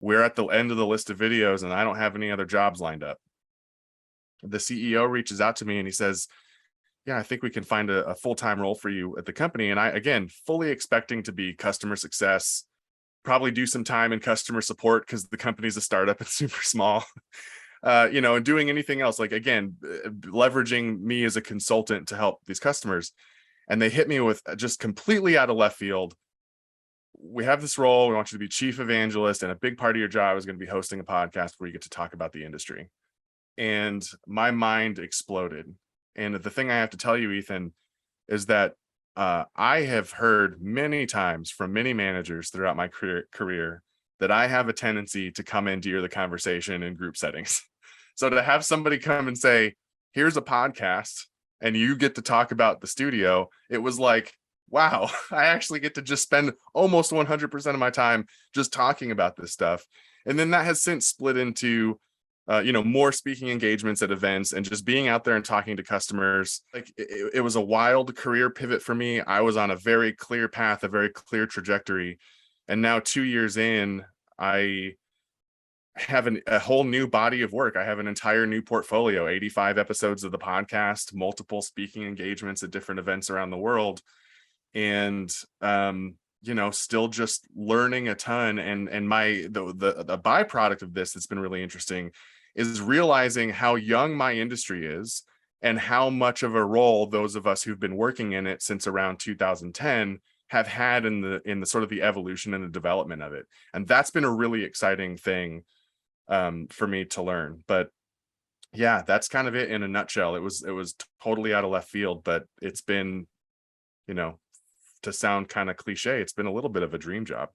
we're at the end of the list of videos and I don't have any other jobs lined up. The CEO reaches out to me and he says, yeah, I think we can find a full-time role for you at the company. And I, again, fully expecting to be customer success, probably do some time in customer support because the company's a startup and super small, and doing anything else, like, again, leveraging me as a consultant to help these customers. And they hit me with just completely out of left field. We have this role. We want you to be chief evangelist. And a big part of your job is going to be hosting a podcast where you get to talk about the industry. And my mind exploded. And the thing I have to tell you, Ethan, is that I have heard many times from many managers throughout my career that I have a tendency to commandeer the conversation in group settings. So to have somebody come and say, here's a podcast and you get to talk about the studio, it was like, wow, I actually get to just spend almost 100% of my time just talking about this stuff. And then that has since split into more speaking engagements at events and just being out there and talking to customers. Like it was a wild career pivot for me. I was on a very clear path, a very clear trajectory. And now 2 years in, I have a whole new body of work. I have an entire new portfolio, 85 episodes of the podcast, multiple speaking engagements at different events around the world. And, still just learning a ton. And the byproduct of this that's been really interesting is realizing how young my industry is and how much of a role those of us who've been working in it since around 2010 have had in the sort of the evolution and the development of it. And that's been a really exciting thing for me to learn. But yeah, that's kind of it in a nutshell. It was totally out of left field, but it's been, to sound kind of cliche, it's been a little bit of a dream job.